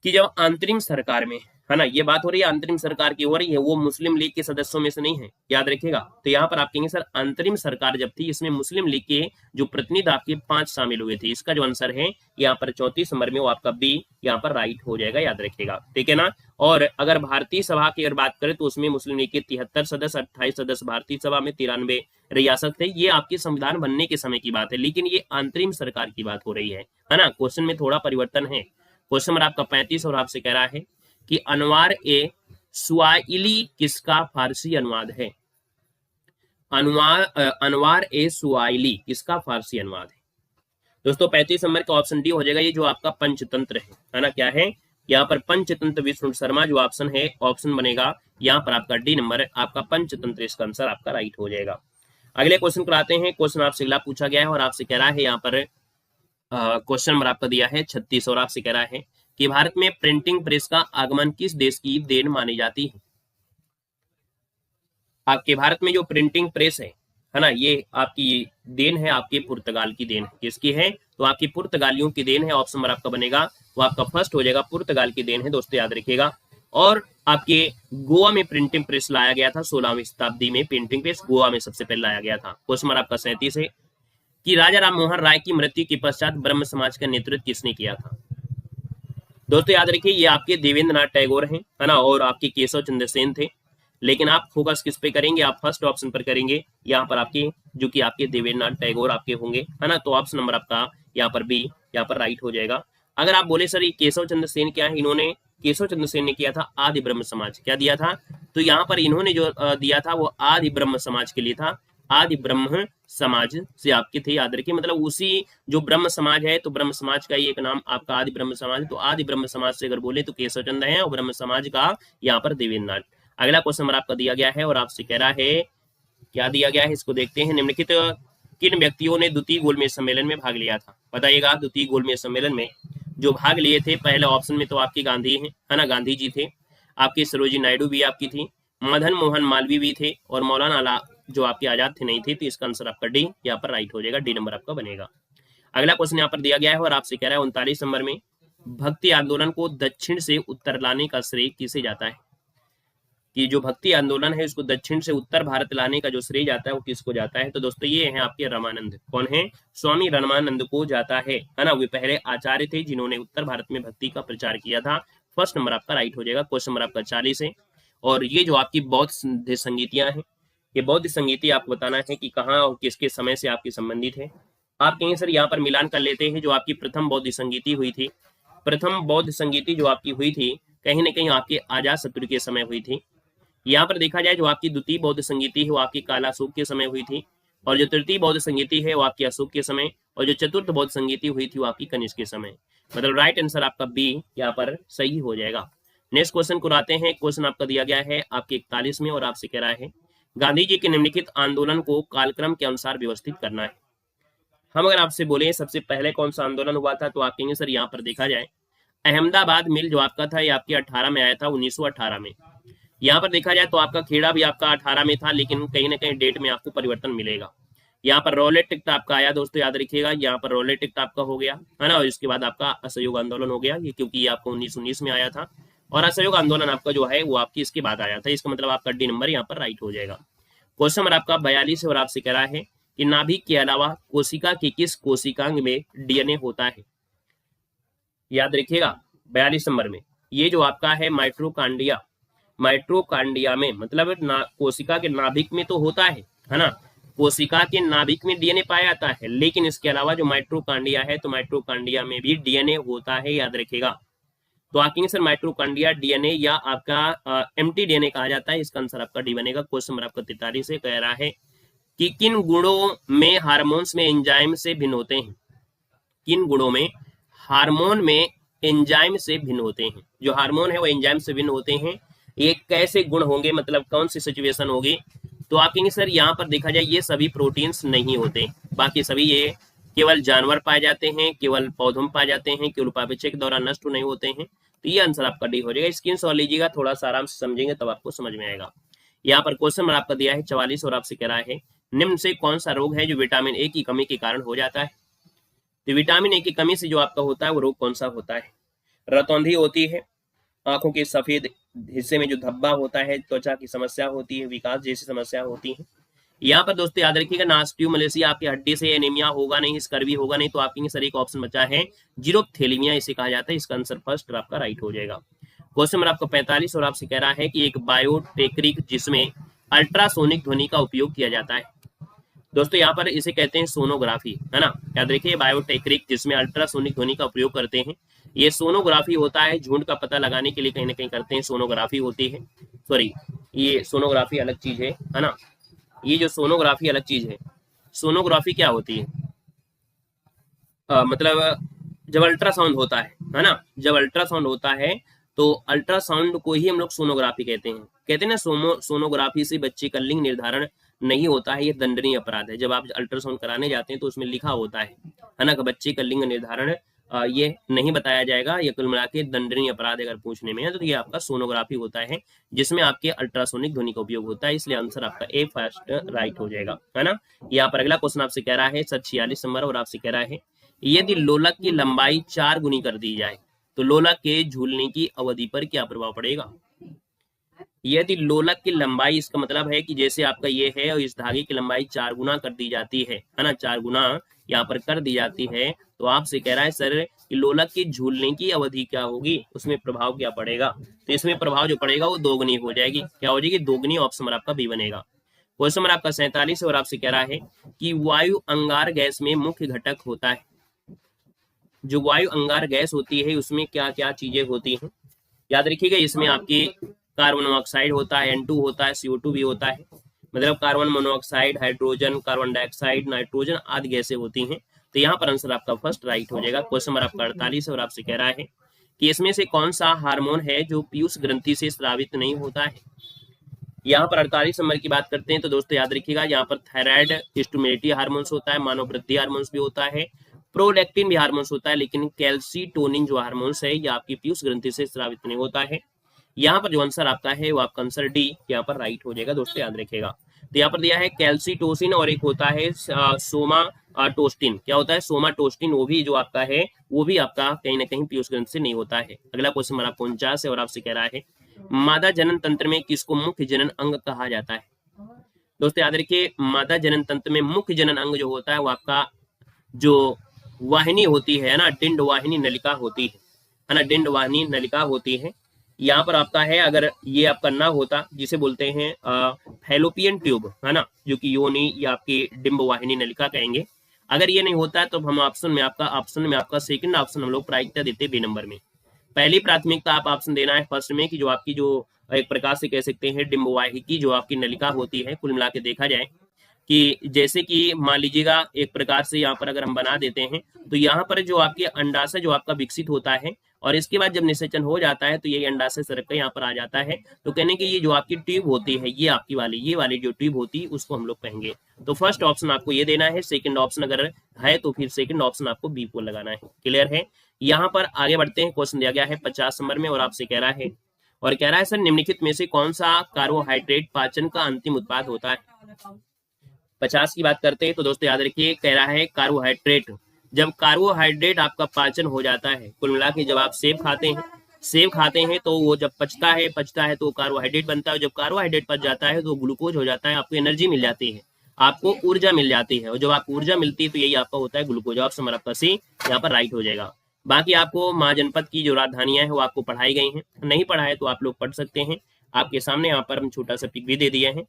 कि जब अंतरिम सरकार में, है ना, ये बात हो रही है अंतरिम सरकार की हो रही है, वो मुस्लिम लीग के सदस्यों में से नहीं है, याद रखिएगा। तो यहाँ पर आप कहेंगे सर अंतरिम सरकार जब थी इसमें मुस्लिम लीग के जो प्रतिनिधि आपके 5 शामिल हुए थे। इसका जो आंसर है यहाँ पर 34 नंबर में वो आपका बी यहाँ पर राइट हो जाएगा, याद रखिएगा, ठीक है ना। और अगर भारतीय सभा की अगर बात करें तो उसमें मुस्लिम लीग के 73 सदस्य, 28 सदस्य भारतीय सभा में, 93 रियासत थे। ये आपके संविधान बनने के समय की बात है, लेकिन ये अंतरिम सरकार की बात हो रही है ना। क्वेश्चन में थोड़ा परिवर्तन है। क्वेश्चन नंबर आपका 35, और आपसे कह रहा है कि अनवार ए सुआइली किसका फारसी अनुवाद है? अनवार ए सुआइली किसका फारसी अनुवाद है? दोस्तों 35 नंबर का ऑप्शन डी हो जाएगा, ये जो आपका पंचतंत्र है ना, क्या है यहाँ पर पंचतंत्र विष्णु शर्मा जो ऑप्शन है, ऑप्शन बनेगा यहाँ पर आपका डी नंबर आपका पंचतंत्र, इसका आंसर आपका राइट हो जाएगा। अगले क्वेश्चन कराते हैं। क्वेश्चन आपसे अगला पूछा गया है, और आपसे कह रहा है यहाँ पर क्वेश्चन नंबर आपका दिया है 36, और आपसे कह रहा है कि भारत में प्रिंटिंग प्रेस का आगमन किस देश की देन मानी जाती है? आपके भारत में जो प्रिंटिंग प्रेस है ना, ये आपकी देन है, आपके पुर्तगाल की देन है। किसकी है? तो आपकी पुर्तगालियों की देन है। ऑप्शन नंबर आपका बनेगा वो आपका फर्स्ट हो जाएगा, पुर्तगाल की देन है दोस्तों, याद रखिएगा। और आपके गोवा में प्रिंटिंग प्रेस लाया गया था, 16वीं शताब्दी में प्रिंटिंग प्रेस गोवा में सबसे पहले लाया गया था। क्वेश्चन नंबर आपका 37 है कि राजा राम मोहन राय की मृत्यु के पश्चात ब्रह्म समाज का नेतृत्व किसने किया था? दोस्तों याद रखिए ये आपके देवेंद्र नाथ टैगोर हैं, है ना, और आपके केशव चंद्र सेन थे। लेकिन आप फोकस किस पे करेंगे? आप फर्स्ट ऑप्शन पर करेंगे, यहाँ पर आपके जो कि आपके देवेंद्र नाथ टैगोर आपके होंगे, है ना। तो ऑप्शन नंबर आपका यहाँ पर बी यहाँ पर राइट हो जाएगा। अगर आप बोले सर ये केशव चंद्र सेन क्या है, इन्होंने केशव चंद्र सेन ने किया था आदि ब्रह्म समाज, क्या दिया था? तो यहाँ पर इन्होंने जो दिया था वो आदि ब्रह्म समाज के लिए था। आदि ब्रह्म समाज से आपके थे, याद रखिए, मतलब उसी जो ब्रह्म समाज है, तो ब्रह्म समाज का ही एक नाम आपका आदि ब्रह्म समाज है। तो आदि ब्रह्म समाज से अगर बोले तो केशव चंद्र है, और ब्रह्म समाज का यहाँ पर देवेंद्र नाथ। अगला क्वेश्चन नंबर आपका दिया गया है, और आपसे कह रहा है क्या दिया गया है, इसको देखते हैं। निम्नलिखित किन व्यक्तियों ने द्वितीय गोलमेज सम्मेलन में भाग लिया था? बताइएगा। द्वितीय गोलमेज सम्मेलन में जो भाग लिए थे, पहले ऑप्शन में तो आपके गांधी है ना, गांधी जी थे, आपकी सरोजिनी नायडू भी आपकी थी, मदन मोहन मालवीय भी थे, और मौलाना जो आपके आजाद थे नहीं थे। तो इसका आंसर आपका डी यहाँ पर राइट हो जाएगा, डी नंबर आपका बनेगा। अगला क्वेश्चन यहाँ पर दिया गया है, और आपसे कह रहा है 39 नंबर में भक्ति आंदोलन को दक्षिण से उत्तर लाने का श्रेय किसे जाता है? कि जो भक्ति आंदोलन है उसको दक्षिण से उत्तर भारत लाने का जो श्रेय जाता है वो किसको जाता है? तो दोस्तों ये है आपके रामानंद। कौन है? स्वामी रामानंद को जाता है ना। वे पहले आचार्य थे जिन्होंने उत्तर भारत में भक्ति का प्रचार किया था। फर्स्ट नंबर आपका राइट हो जाएगा। क्वेश्चन नंबर आपका 40 है, और ये जो आपकी बौद्ध संगीतियां हैं, ये बौद्ध संगीति आपको बताना है कि कहाँ और किसके समय से आपके संबंधित है। आप कहेंगे सर यहाँ पर मिलान कर लेते हैं, जो आपकी प्रथम बौद्ध संगीति हुई थी, प्रथम बौद्ध संगीति जो आपकी हुई थी कहीं ना कहीं आपके अजातशत्रु के समय हुई थी। यहाँ पर देखा जाए जो आपकी द्वितीय बौद्ध संगीति है वो आपकी कालाशोक के समय हुई थी, और जो तृतीय बौद्ध संगीति है वो आपकी अशोक के समय, और जो चतुर्थ बौद्ध संगीति हुई थी वो आपकी कनिष्क के समय। मतलब राइट आंसर आपका बी यहाँ पर सही हो जाएगा। नेक्स्ट क्वेश्चन को आते हैं। क्वेश्चन आपका दिया गया है आपके 41 में, और आपसे कह रहा है गांधी जी के निम्नलिखित आंदोलन को कालक्रम के अनुसार व्यवस्थित करना है। हम अगर आपसे बोले सबसे पहले कौन सा आंदोलन हुआ था, तो आप कहेंगे सर यहाँ पर देखा जाए अहमदाबाद मिल जो आपका था ये आपके 18 में आया था, 1918 में। यहाँ पर देखा जाए तो आपका खेड़ा भी आपका 18 में था, लेकिन कहीं ना कहीं डेट में आपको परिवर्तन मिलेगा। यहाँ पर रॉलेट एक्ट आपका आया दोस्तों, याद रखिएगा, यहाँ पर रॉलेट एक्ट आपका हो गया है ना, और इसके बाद आपका असहयोग आंदोलन हो गया, ये क्योंकि ये आपका 1919 में आया था, और असहयोग आंदोलन आपका जो है वो आपकी इसके बाद आया था। इसका मतलब आपका डी नंबर यहाँ पर राइट हो जाएगा। क्वेश्चन नंबर आपका 42 और आपसे कह रहा है कि नाभिक के अलावा कोशिका के किस कोशिकांग में डीएनए होता है। याद रखिएगा 42 नंबर में ये जो आपका है माइटोकॉन्ड्रिया, माइटोकॉन्ड्रिया में मतलब कोशिका के नाभिक में तो होता है ना, कोशिका के नाभिक में डीएनए पाया जाता है, लेकिन इसके अलावा जो माइटोकॉन्ड्रिया है तो माइटोकॉन्ड्रिया में भी डीएनए होता है, याद रखिएगा। तो आगे सर माइटोकॉन्ड्रिया डीएनए या आपका एम्प्टी डीएनए कहा जाता है, इसका आंसर आपका डी बनेगा। क्वेश्चन नंबर आपका 43 से कह रहा है कि किन गुणों में हार्मोन्स में एंजाइम से भिन्न होते हैं, किन गुणों में हार्मोन में एंजाइम से भिन्न होते हैं। जो हार्मोन है वो एंजाइम से भिन्न होते हैं, ये कैसे गुण होंगे, मतलब कौन सी सिचुएशन होगी। तो आप कहेंगे सर यहाँ पर देखा जाए ये सभी प्रोटीन्स नहीं होते, बाकी सभी ये केवल जानवर पाए जाते हैं, केवल पौधों में पाए जाते हैं, केवल उपापचय के दौरान नष्ट नहीं होते हैं। तो ये आंसर आपका डी हो जाएगा। स्क्रीन शॉट लीजिएगा, थोड़ा सा आराम से समझेंगे तब आपको समझ में आएगा। यहाँ पर क्वेश्चन नंबर आपका दिया है 44 और आपसे कह रहा है निम्न से कौन सा रोग है जो विटामिन ए की कमी के कारण हो जाता है। तो विटामिन ए की कमी से जो आपका होता है वो रोग कौन सा होता है। रतौंधी होती है, आंखों के सफेद हिस्से में जो धब्बा होता है, त्वचा की समस्या होती है, विकास जैसी समस्या होती है। यहाँ पर दोस्तों याद रखिएगा नास्टियो मलेशिया आपकी हड्डी से एनीमिया होगा नहीं, स्कर्वी होगा नहीं, तो आपके सर एक ऑप्शन बचा है जीरोप्थेलीमिया, इसे कहा जाता है। इसका आंसर फर्स्ट आपका राइट हो जाएगा। क्वेश्चन नंबर आपका 45 और आपसे कह रहा है कि एक बायोटेक्निक जिसमें अल्ट्रासोनिक ध्वनि का उपयोग किया जाता है। दोस्तों यहाँ पर इसे कहते हैं सोनोग्राफी, है ना, याद रखिए बायोटेक्निक जिसमें अल्ट्रासोनिक ध्वनि का उपयोग करते हैं, ये सोनोग्राफी होता है। झुंड का पता लगाने के लिए कहीं ना कहीं करते हैं, सोनोग्राफी होती है। सॉरी, ये सोनोग्राफी अलग चीज है ना, ये जो सोनोग्राफी अलग चीज है। सोनोग्राफी क्या होती है, मतलब जब अल्ट्रासाउंड होता है ना, जब अल्ट्रासाउंड होता है तो अल्ट्रासाउंड को ही हम लोग सोनोग्राफी कहते हैं ना। सोनोग्राफी से बच्चे का लिंग निर्धारण नहीं होता है, ये दंडनीय अपराध है। जब आप अल्ट्रासाउंड कराने जाते हैं तो उसमें लिखा होता है ना, कि बच्चे का लिंग निर्धारण ये नहीं बताया जाएगा, ये कुल मिला के दंडनीय अपराध अगर पूछने में है तो ये आपका सोनोग्राफी होता है, जिसमें आपके अल्ट्रासोनिक ध्वनि का उपयोग होता है। इसलिए आंसर आपका ए फर्स्ट राइट हो जाएगा, है ना। यहाँ पर अगला क्वेश्चन आपसे कह रहा है सर 46 नंबर और आपसे कह रहा है यदि लोलक की लंबाई 4 गुनी कर दी जाए तो लोलक के झूलने की अवधि पर क्या प्रभाव पड़ेगा। यदि लोलक की लंबाई, इसका मतलब है कि जैसे आपका ये है और इस धागे की लंबाई 4 गुना कर दी जाती है ना, 4 गुना यहाँ पर कर दी जाती है, तो आपसे कह रहा है सर कि लोलक की झूलने की अवधि क्या होगी, उसमें प्रभाव क्या पड़ेगा। तो इसमें प्रभाव जो पड़ेगा वो दोगुनी हो जाएगी, क्या हो जाएगी, दोगुनी। ऑप्शन नंबर आपका बी बनेगा। क्वेश्चन नंबर आपका 47 और आपसे कह रहा है कि वायु अंगार गैस में मुख्य घटक होता है। जो वायु अंगार गैस होती है उसमें क्या क्या चीजें होती हैं, याद रखिएगा। इसमें आपकी कार्बन मोनोऑक्साइड होता है, N2 होता है, CO2 भी होता है, मतलब carbon monoxide, hydrogen, carbon dioxide, nitrogen आदि गैसें होती हैं। तो यहाँ पर आंसर आपका फर्स्ट राइट हो जाएगा। क्वेश्चन नंबर आपका 48 और आपसे कह रहा है कि इसमें से कौन सा हार्मोन है जो पीयूष ग्रंथि से स्रावित नहीं होता है। यहाँ पर 48 नंबर की बात करते हैं तो दोस्तों याद रखिएगा, यहाँ पर थायराइड स्टिमुलेटरी हार्मोन्स होता है, मानव वृद्धि हार्मोन्स भी होता है, प्रोलैक्टिन भी हार्मोन्स होता है, लेकिन कैल्सीटोनिन जो हार्मोन्स है ये आपकी पीयूष ग्रंथि से स्रावित नहीं होता है। यहाँ पर जो आंसर आपका है वो आपका आंसर डी यहाँ पर राइट हो जाएगा। दोस्तों याद रखिएगा, तो यहाँ पर दिया है कैल्सीटोसिन और एक होता है सोमाटोस्टिन। क्या होता है सोमाटोस्टिन, वो भी जो आपका है वो भी आपका कहीं ना कहीं पीयूष ग्रंथि से नहीं होता है। अगला क्वेश्चन हमारा 49 है और आपसे कह रहा है मादा जनन तंत्र में किसको मुख्य जनन अंग कहा जाता है। दोस्तों याद रखिए, मादा जनन तंत्र में मुख्य जनन अंग जो होता है वो आपका जो वाहिनी होती है ना, डिंड वाहिनी नलिका होती है ना, डिंड वाहिनी नलिका होती है। यहाँ पर आपका है, अगर ये आपका ना होता, जिसे बोलते हैं फैलोपियन ट्यूब, है ना, जो कि योनि या आपकी डिंब वाहिनी नलिका कहेंगे, अगर ये नहीं होता तो हम ऑप्शन में आपका सेकंड ऑप्शन हम लोग प्रायिकता देते बी नंबर में। पहली प्राथमिकता आप ऑप्शन देना है फर्स्ट में, कि जो आपकी जो एक प्रकार से कह सकते हैं डिंबवाही की जो आपकी नलिका होती है, कुल मिला के देखा जाए कि जैसे कि मान लीजिएगा एक प्रकार से यहाँ पर अगर हम बना देते हैं, तो यहाँ पर जो आपके अंडाशय जो आपका विकसित होता है, और इसके बाद जब निषेचन हो जाता है तो ये अंडाशय सरक के यहाँ पर आ जाता है। तो कहने की ये जो आपकी ट्यूब होती है, ये आपकी ये वाली जो ट्यूब होती है उसको हम लोग कहेंगे। तो फर्स्ट ऑप्शन आपको ये देना है, सेकंड ऑप्शन अगर है तो फिर सेकंड ऑप्शन आपको बी को लगाना है। क्लियर है। यहाँ पर आगे बढ़ते हैं, क्वेश्चन दिया गया है 50 नंबर में और आपसे कह रहा है सर निम्नलिखित में से कौन सा कार्बोहाइड्रेट पाचन का अंतिम उत्पाद होता है। 50 की बात करते हैं तो दोस्तों याद रखिए, कह रहा है कार्बोहाइड्रेट। जब कार्बोहाइड्रेट आपका पाचन हो जाता है, कुल मिला के जब आप सेब खाते हैं तो वो जब पचता है तो कार्बोहाइड्रेट बनता है। जब कार्बोहाइड्रेट पच जाता है तो ग्लूकोज हो जाता है, आपको एनर्जी मिल जाती है, आपको ऊर्जा मिल जाती है, और जब आपको ऊर्जा मिलती है तो यही आपका होता है ग्लूकोज। ऑप्शन नंबर आपका सी यहाँ पर राइट हो जाएगा। बाकी आपको महाजनपद की जो राजधानियां हैं वो आपको पढ़ाई गई हैं, नहीं पढ़ा है तो आप लोग पढ़ सकते हैं। आपके सामने यहाँ पर हम छोटा सा पिक भी दे दिया है।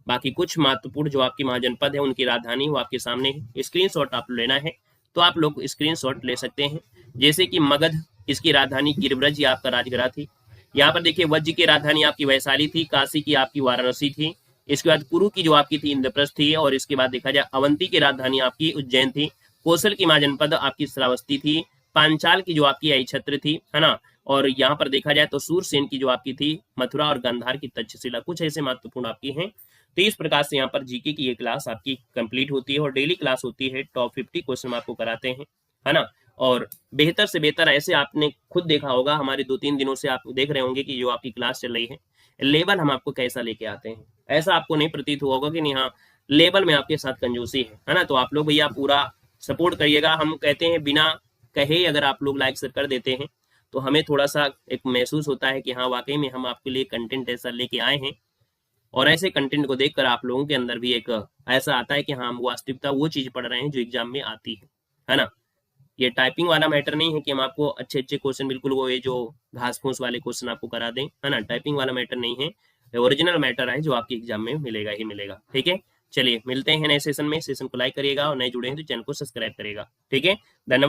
बाकी कुछ महत्वपूर्ण जो आपकी महाजनपद है उनकी राजधानी वो आपके सामने है, स्क्रीनशॉट आप लेना है तो आप लोग स्क्रीनशॉट ले सकते हैं। जैसे कि मगध, इसकी राजधानी गिरिब्रज या आपका राजगृह थी। यहाँ पर देखिए वज्र की राजधानी आपकी वैशाली थी, काशी की आपकी वाराणसी थी, इसके बाद कुरु की जो आपकी थी इंद्रप्रस्थ थी, और इसके बाद देखा जाए अवंती की राजधानी आपकी उज्जैन थी, कौशल की महाजनपद आपकी श्रावस्ती थी, पांचाल की जो आपकी ऐछत्र थी, है ना, और यहाँ पर देखा जाए तो सूरसेन की जो आपकी थी मथुरा, और गांधार की तक्षशिला। कुछ ऐसे महत्वपूर्ण आपकी हैं। तो इस प्रकार से यहाँ पर जीके की ये क्लास आपकी कंप्लीट होती है, और डेली क्लास होती है, टॉप 50 क्वेश्चन आपको कराते हैं, है ना। और बेहतर से बेहतर, ऐसे आपने खुद देखा होगा, हमारे 2-3 दिनों से आप देख रहे होंगे कि जो आपकी क्लास चल रही है, लेवल हम आपको कैसा लेके आते हैं। ऐसा आपको नहीं प्रतीत हुआ होगा कि नहीं हाँ लेवल में आपके साथ कंजूसी है ना। तो आप लोग भैया पूरा सपोर्ट करिएगा। हम कहते हैं बिना कहे अगर आप लोग लाइक कर देते हैं तो हमें थोड़ा सा एक महसूस होता है कि हाँ वाकई में हम आपके लिए कंटेंट ऐसा लेके आए हैं, और ऐसे कंटेंट को देखकर आप लोगों के अंदर भी एक ऐसा आता है कि हाँ हम वास्तविकता वो चीज पढ़ रहे हैं जो एग्जाम में आती है ना। ये टाइपिंग वाला मैटर नहीं है कि हम आपको अच्छे अच्छे क्वेश्चन बिल्कुल वो ये जो घास फूस वाले क्वेश्चन आपको करा दें, है ना। टाइपिंग वाला मैटर नहीं है, ओरिजिनल मैटर है जो आपके एग्जाम में मिलेगा ही मिलेगा। ठीक है, चलिए मिलते हैं नए सेशन में। सेशन को लाइक करिएगा और नए जुड़े हैं तो चैनल को सब्सक्राइब करिएगा। ठीक है, धन्यवाद।